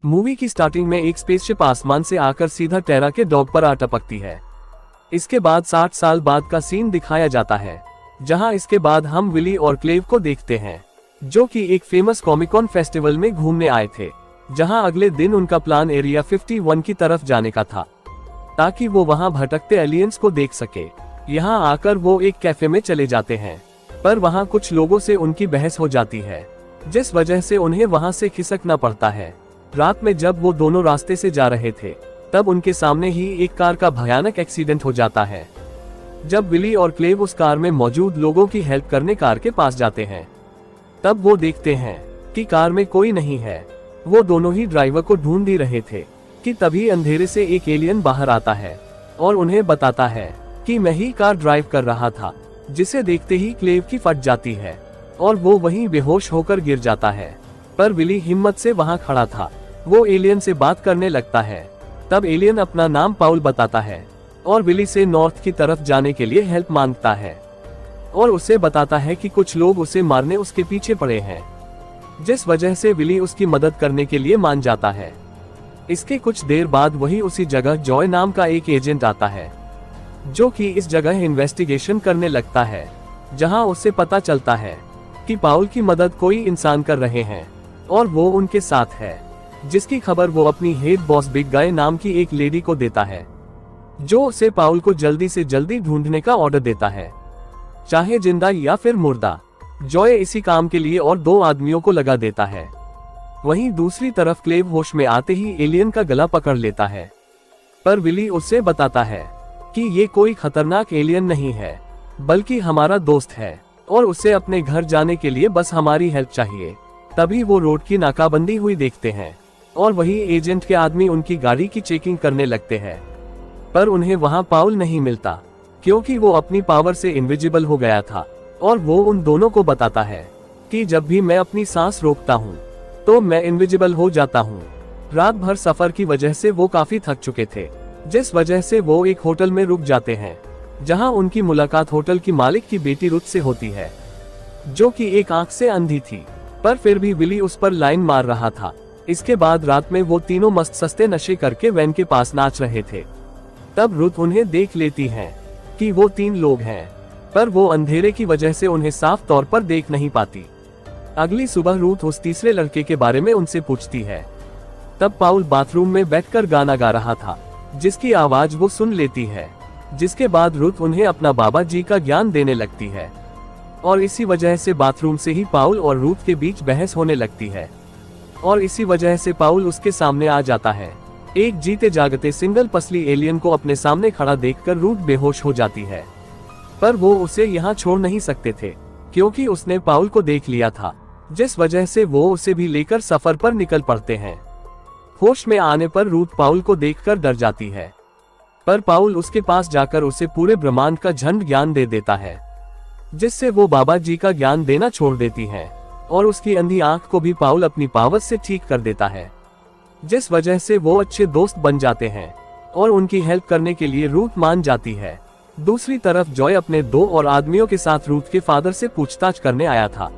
Movie की starting में एक स्पेसशिप आसमान से आकर सीधा टेरा के डॉक पर आ टपकती है। इसके बाद 60 साल बाद का सीन दिखाया जाता है, जहां इसके बाद हम विली और क्लेव को देखते हैं, जो कि एक फेमस कॉमिकॉन फेस्टिवल में घूमने आए थे, जहां अगले दिन उनका प्लान एरिया 51 की तरफ जाने का था, ताकि वो वहां भटकते एलियंस को देख सके। यहां आकर वो एक कैफे में चले जाते हैं, पर वहां कुछ लोगों से उनकी बहस हो जाती है, जिस वजह से उन्हें वहां से खिसकना पड़ता है। रात में जब वो दोनों रास्ते से जा रहे थे, तब उनके सामने ही एक कार का भयानक एक्सीडेंट हो जाता है। जब विली और क्लेव उस कार में मौजूद लोगों की हेल्प करने कार के पास जाते हैं, तब वो देखते हैं कि कार में कोई नहीं है। वो दोनों ही ड्राइवर को ढूंढ ही रहे थे कि तभी अंधेरे से एक एलियन बाहर आता है और उन्हें बताता है कि मैं ही कार ड्राइव कर रहा था, जिसे देखते ही क्लेव की फट जाती है और वो वहीं बेहोश होकर गिर जाता है। पर विली हिम्मत से वहां खड़ा था। वो एलियन से बात करने लगता है। तब एलियन अपना नाम पाउल बताता है और विली से नॉर्थ की तरफ जाने के लिए हेल्प मांगता है और उसे बताता है कि कुछ लोग उसे मारने उसके पीछे पड़े हैं, जिस वजह से विली उसकी मदद करने के लिए मान जाता है। इसके कुछ देर बाद वही उसी जगह जॉय नाम का एक एजेंट आता है, जो कि इस जगह इन्वेस्टिगेशन करने लगता है, जहां उसे पता चलता है कि पाउल की मदद कोई इंसान कर रहे हैं और वो उनके साथ है, जिसकी खबर वो अपनी हेड बॉस बिग गाय नाम की एक लेडी को देता है, जो उसे पाउल को जल्दी से जल्दी ढूंढने का ऑर्डर देता है, चाहे जिंदा या फिर मुर्दा। जॉय इसी काम के लिए और 2 आदमियों को लगा देता है। वहीं दूसरी तरफ क्लेव होश में आते ही एलियन का गला पकड़ लेता है, पर विली उससे बताता है कि ये कोई खतरनाक एलियन नहीं है, बल्कि हमारा दोस्त है और उसे अपने घर जाने के लिए बस हमारी हेल्प चाहिए। तभी वो रोड की नाकाबंदी हुई देखते हैं और वही एजेंट के आदमी उनकी गाड़ी की चेकिंग करने लगते हैं, पर उन्हें वहां पाउल नहीं मिलता, क्योंकि वो अपनी पावर से इनविजिबल हो गया था। और वो उन दोनों को बताता है कि जब भी मैं अपनी सांस रोकता हूँ तो मैं इनविजिबल हो जाता हूँ। रात भर सफर की वजह से वो काफी थक चुके थे, जिस वजह से वो एक होटल में रुक जाते हैं, जहां उनकी मुलाकात होटल की मालिक की बेटी रुथ से होती है, जो कि एक आंख से अंधी थी, पर फिर भी विली उस पर लाइन मार रहा था। इसके बाद रात में वो तीनों मस्त सस्ते नशे करके वैन के पास नाच रहे थे। तब रुथ उन्हें देख लेती है कि वो 3 लोग हैं, पर वो अंधेरे की वजह से उन्हें साफ तौर पर देख नहीं पाती। अगली सुबह रुथ उस तीसरे लड़के के बारे में उनसे पूछती है। तब पाउल बाथरूम में बैठकर गाना गा रहा था, जिसकी आवाज वो सुन लेती है, जिसके बाद रुथ उन्हें अपना बाबा जी का ज्ञान देने लगती है और इसी वजह से बाथरूम से ही पाउल और रुथ के बीच बहस होने लगती है और इसी वजह से पाउल उसके सामने आ जाता है। एक जीते जागते सिंगल पसली एलियन को अपने सामने खड़ा देखकर रुथ बेहोश हो जाती है, पर वो उसे यहाँ छोड़ नहीं सकते थे, क्योंकि उसने पाउल को देख लिया था, जिस वजह से वो उसे भी लेकर सफर पर निकल पड़ते हैं। होश में आने पर रुथ पाउल को देखकर डर जाती है, पर पाउल उसके पास जाकर उसे पूरे ब्रह्मांड का झंड ज्ञान दे देता है, जिससे वो बाबा जी का ज्ञान देना छोड़ देती है और उसकी अंधी आंख को भी पाउल अपनी पावर से ठीक कर देता है, जिस वजह से वो अच्छे दोस्त बन जाते हैं और उनकी हेल्प करने के लिए रुथ मान जाती है। दूसरी तरफ जॉय अपने 2 और आदमियों के साथ रुथ के फादर से पूछताछ करने आया था।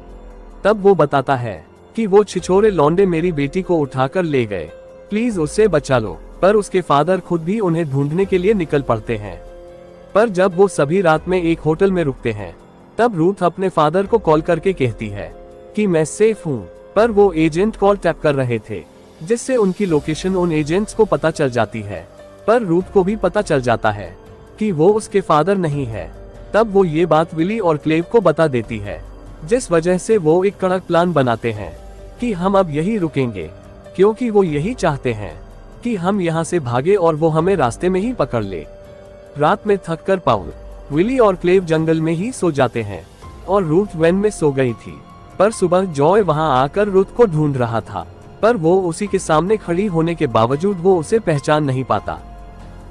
तब वो बताता है कि वो छिछोरे लौंडे मेरी बेटी को उठाकर ले गए, प्लीज उसे बचा लो। पर उसके फादर खुद भी उन्हें ढूंढने के लिए निकल पड़ते हैं। पर जब वो सभी रात में एक होटल में रुकते हैं, तब रुथ अपने फादर को कॉल करके कहती है कि मैं सेफ हूँ, पर वो एजेंट कॉल टैप कर रहे थे, जिससे उनकी लोकेशन उन एजेंट्स को पता चल जाती है। पर रुथ को भी पता चल जाता है कि वो उसके फादर नहीं है। तब वो ये बात विली और क्लेव को बता देती है, जिस वजह से वो एक कड़क प्लान बनाते हैं कि हम अब यही रुकेंगे, क्योंकि वो यही चाहते हैं कि हम यहाँ से भागे और वो हमें रास्ते में ही पकड़ ले। रात में थक कर पाउल, विली और क्लेव जंगल में ही सो जाते हैं और रुथ वैन में सो गई थी। पर सुबह जॉय वहाँ आकर रुथ को ढूंढ रहा था, पर वो उसी के सामने खड़ी होने के बावजूद वो उसे पहचान नहीं पाता,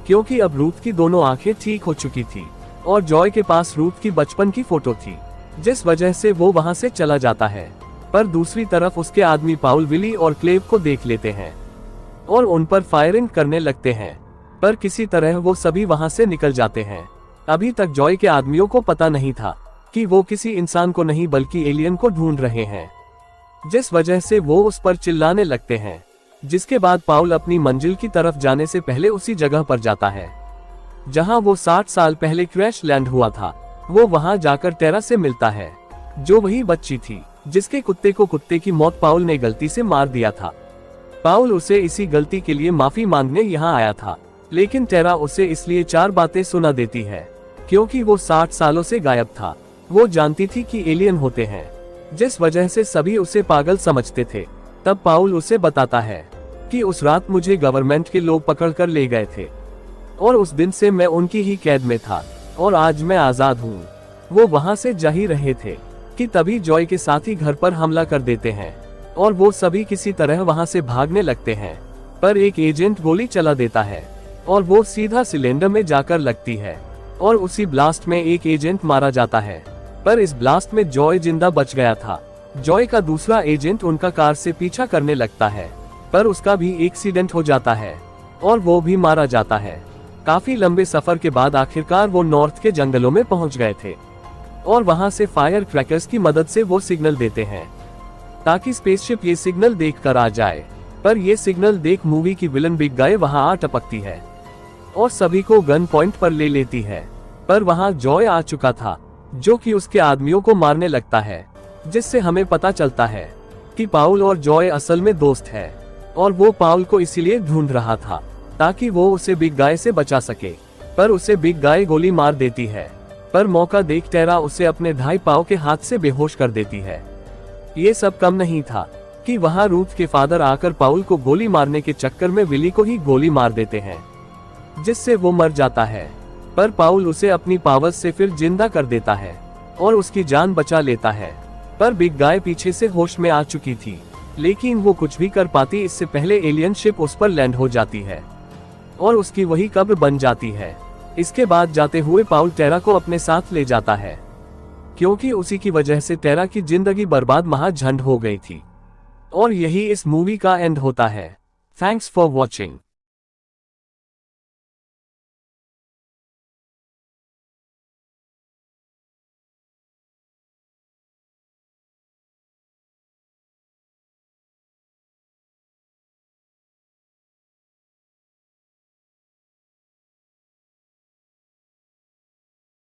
क्योंकि अब रुथ की दोनों आंखें ठीक हो चुकी थी और जॉय के पास रुथ की बचपन की फोटो थी, जिस वजह से वो वहाँ से चला जाता है। पर दूसरी तरफ उसके आदमी पाउल विली और क्लेव को देख लेते हैं और उन पर फायरिंग करने लगते हैं, पर किसी तरह वो सभी वहाँ से निकल जाते हैं। अभी तक जॉय के आदमियों को पता नहीं था कि वो किसी इंसान को नहीं बल्कि एलियन को ढूंढ रहे हैं, जिस वजह से वो उस पर चिल्लाने लगते हैं जिसके बाद पाउल अपनी मंजिल की तरफ जाने से पहले उसी जगह पर जाता है जहां वो 60 साल पहले क्रैश लैंड हुआ था। वो वहां जाकर टेरा से मिलता है, जो वही बच्ची थी जिसके कुत्ते की मौत पाउल ने गलती से मार दिया था। पाउल उसे इसी गलती के लिए माफी मांगने यहाँ आया था, लेकिन टेरा उसे इसलिए 4 बातें सुना देती है क्योंकि वो 60 सालों से गायब था। वो जानती थी कि एलियन होते हैं, जिस वजह से सभी उसे पागल समझते थे। तब पाउल उसे बताता है कि उस रात मुझे गवर्नमेंट के लोग पकड़कर ले गए थे और उस दिन से मैं उनकी ही कैद में था और आज मैं आजाद हूँ। वो वहाँ से जा ही रहे थे कि तभी जॉय के साथी घर पर हमला कर देते हैं और वो सभी किसी तरह वहाँ से भागने लगते हैं, पर एक एजेंट गोली चला देता है और वो सीधा सिलेंडर में जाकर लगती है और उसी ब्लास्ट में एक एजेंट मारा जाता है। पर इस ब्लास्ट में जॉय जिंदा बच गया था। जॉय का दूसरा एजेंट उनका कार से पीछा करने लगता है, पर उसका भी एक्सीडेंट हो जाता है और वो भी मारा जाता है। काफी लंबे सफर के बाद आखिरकार वो नॉर्थ के जंगलों में पहुंच गए थे और वहां से फायर क्रैकर्स की मदद से वो सिग्नल देते हैं ताकि स्पेसशिप ये सिग्नल देखकर आ जाए। पर ये सिग्नल देख मूवी की विलन बिग गाय वहां आ टपकती है और सभी को गन पॉइंट पर ले लेती है। पर वहां जॉय आ चुका था, जो कि उसके आदमियों को मारने लगता है, जिससे हमें पता चलता है कि पाउल और जॉय असल में दोस्त है और वो पाउल को इसीलिए ढूंढ रहा था ताकि वो उसे बिग गाय से बचा सके। पर उसे बिग गाय गोली मार देती है, पर मौका देख टेरा उसे अपने 2.5 पाव के हाथ से बेहोश कर देती है। ये सब कम नहीं था कि वहां रूथ के फादर आकर पाउल को गोली मारने के चक्कर में विली को ही गोली मार देते हैं, जिससे वो मर जाता है। पर पाउल उसे अपनी पावर्स से फिर जिंदा कर देता है और उसकी जान बचा लेता है। पर बिग गाय पीछे से होश में आ चुकी थी, लेकिन वो कुछ भी कर पाती इससे पहले एलियन शिप उस पर लैंड हो जाती है और उसकी वही कब्र बन जाती है। इसके बाद जाते हुए पाउल टेरा को अपने साथ ले जाता है, क्योंकि उसी की वजह से टेरा की जिंदगी बर्बाद महाझंड हो गई थी। और यही इस मूवी का एंड होता है। Thanks for watching.